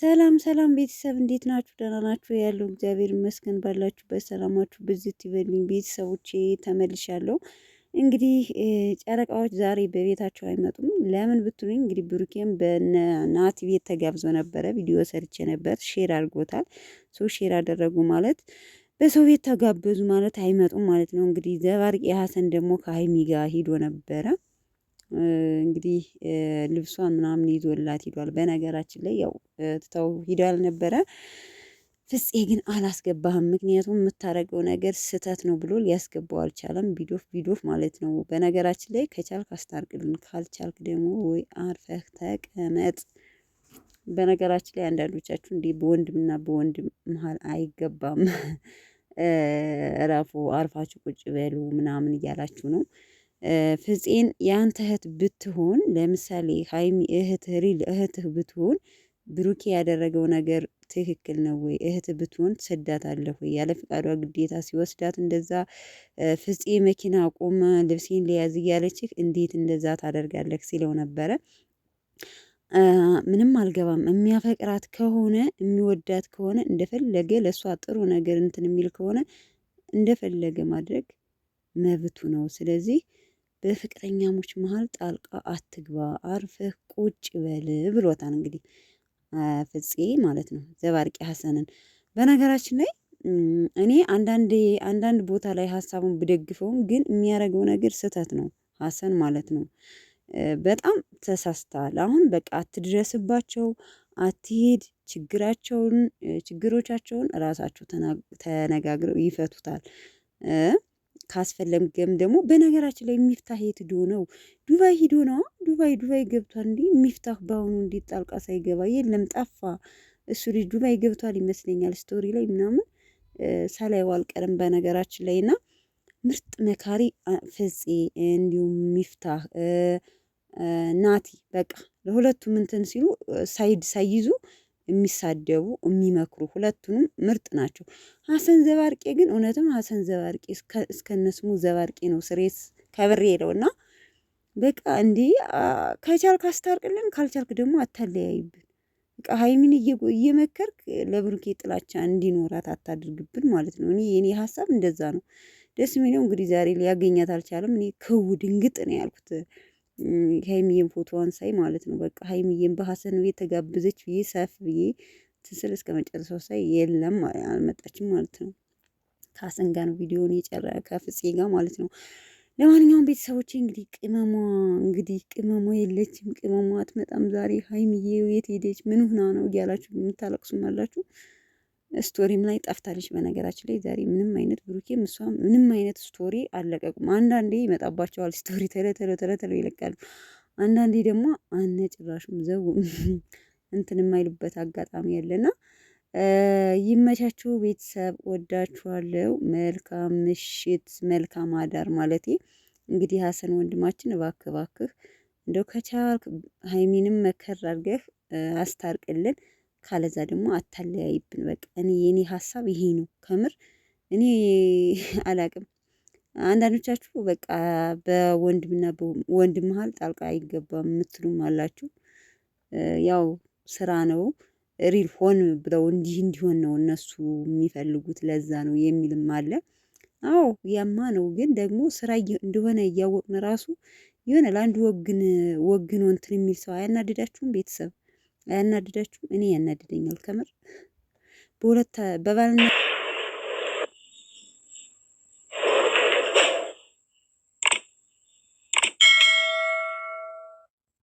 ሰላም ሰላም ቤተሰብ እንዴት ናችሁ? ደህና ናችሁ? ያለው እግዚአብሔር ይመስገን። ባላችሁበት ሰላማችሁ ብዝት ይበልኝ። ቤተሰቦቼ ተመልሻለሁ። እንግዲህ ጨረቃዎች ዛሬ በቤታቸው አይመጡም። ለምን ብትሉኝ እንግዲህ ብሩኬም በነ ናቲ ቤት ተጋብዞ ነበረ። ቪዲዮ ሰርቼ ነበር፣ ሼር አድርጎታል። ሼር አደረጉ ማለት በሰው ቤት ተጋበዙ ማለት አይመጡም ማለት ነው። እንግዲህ ዘባርቄ ሀሰን ደግሞ ከሀይሚ ጋር ሂዶ ነበረ። እንግዲህ ልብሷን ምናምን ይዞላት ሂዷል። በነገራችን ላይ ያው ትተው ሂዷል ነበረ። ፍፄ ግን አላስገባህም፣ ምክንያቱም የምታደርገው ነገር ስህተት ነው ብሎ ሊያስገባው አልቻለም። ቢዶፍ ማለት ነው። በነገራችን ላይ ከቻልክ አስታርቅልን፣ ካልቻልክ ደግሞ ወይ አርፈህ ተቀመጥ። በነገራችን ላይ አንዳንዶቻችሁ እንዲህ በወንድምና በወንድም መሀል አይገባም፣ እረፉ፣ አርፋችሁ ቁጭ በሉ ምናምን እያላችሁ ነው። ፍፄን የአንተ እህት ብትሆን ለምሳሌ ሀይሚ እህትህ ሪል እህትህ ብትሆን ብሩኬ ያደረገው ነገር ትክክል ነው ወይ? እህትህ ብትሆን ትሰዳታለህ ወይ? ያለ ፈቃዷ ግዴታ ሲወስዳት እንደዛ ፍፄ መኪና ቆመ ልብሴን ሊያዝ እያለችህ እንዴት እንደዛ ታደርጋለህ ሲለው ነበረ። ምንም አልገባም። የሚያፈቅራት ከሆነ የሚወዳት ከሆነ እንደፈለገ ለእሷ ጥሩ ነገር እንትን የሚል ከሆነ እንደፈለገ ማድረግ መብቱ ነው። ስለዚህ በፍቅረኛሞች መሀል ጣልቃ አትግባ፣ አርፈህ ቁጭ በል ብሎታል። እንግዲህ ፍፄ ማለት ነው ዘባርቂ ሀሰንን። በነገራችን ላይ እኔ አንዳንድ ቦታ ላይ ሀሳቡን ብደግፈውም ግን የሚያደርገው ነገር ስህተት ነው ሀሰን ማለት ነው። በጣም ተሳስተሃል። አሁን በቃ አትድረስባቸው፣ አትሄድ። ችግሮቻቸውን ራሳቸው ተነጋግረው ይፈቱታል። ካስፈለገም ደግሞ በነገራችን ላይ የሚፍታህ የት ሂዶ ነው? ዱባይ ሂዶ ነው። ዱባይ ገብቷል። እንዲህ የሚፍታህ በአሁኑ እንዴት ጣልቃ ሳይገባ የለም፣ ጠፋ። እሱ ልጅ ዱባይ ገብቷል ይመስለኛል፣ ስቶሪ ላይ ምናምን ሳላየው አልቀርም። በነገራችን ላይ እና ምርጥ መካሪ ፍፄ እንዲሁም ሚፍታህ ናቲ በቃ ለሁለቱም እንትን ሲሉ ሳይድ ሳይይዙ የሚሳደቡ የሚመክሩ ሁለቱንም ምርጥ ናቸው። ሀሰን ዘባርቄ ግን እውነትም ሀሰን ዘባርቄ እስከነስሙ ዘባርቄ ነው። ስሬስ ከብሬ ሄደው እና በቃ እንዲህ ከቻልክ አስታርቅልን፣ ካልቻልክ ደግሞ አታለያይብን። በቃ ሀይሚን እየመከርክ ለብሩኬ ጥላቻ እንዲኖራት አታድርግብን ማለት ነው። የኔ ሀሳብ እንደዛ ነው። ደስ የሚለው እንግዲህ ዛሬ ሊያገኛት አልቻለም። እኔ ክው ድንግጥ ነው ያልኩት ሀይሚዬን ፎቶዋን ሳይ ማለት ነው። በቃ ሀይሚዬን በሀሰን ቤት ተጋብዘች ብዬ ሰፍ ብዬ ትስል እስከ መጨረሻው ሳይ የለም አልመጣችም ማለት ነው። ከሀሰን ጋር ነው ቪዲዮን የጨረ ከፍፄ ጋር ማለት ነው። ለማንኛውም ቤተሰቦቼ እንግዲህ ቅመሟ የለችም፣ ቅመሟ አትመጣም ዛሬ። ሀይሚዬ የት ሄደች? ምን ሆና ነው እያላችሁ የምታለቅሱም አላችሁ። ስቶሪም ላይ ጠፍታለች። በነገራችን ላይ ዛሬ ምንም አይነት ብሩኬም እሷ ምንም አይነት ስቶሪ አለቀቁም። አንዳንዴ ይመጣባቸዋል ስቶሪ ተለተለው ይለቃሉ። አንዳንዴ ደግሞ ጭራሹም ዘው እንትን የማይሉበት አጋጣሚ ያለና ይመቻችሁ ቤተሰብ፣ ወዳችኋለሁ። መልካም ምሽት፣ መልካም አዳር ማለቴ እንግዲህ ሀሰን ወንድማችን እባክህ እንደው ከቻልክ ሀይሚንም መከር አድርገህ አስታርቅልን፣ ካለዛ ደግሞ አታለያይብን። በቃ የኔ ሀሳብ ይሄ ነው። ከምር እኔ አላቅም። አንዳንዶቻችሁ በቃ በወንድምና ወንድም መሀል ጣልቃ አይገባም የምትሉም አላችሁ። ያው ስራ ነው ሪል ሆን ብለው እንዲሆን ነው እነሱ የሚፈልጉት፣ ለዛ ነው የሚልም አለ። አዎ ያማ ነው። ግን ደግሞ ስራ እንደሆነ እያወቅን ራሱ የሆነ ለአንድ ወግኖ እንትን የሚል ሰው አያናድዳችሁም? ቤተሰብ አያናድዳችሁም? እኔ ያናድደኛል ከምር በባልና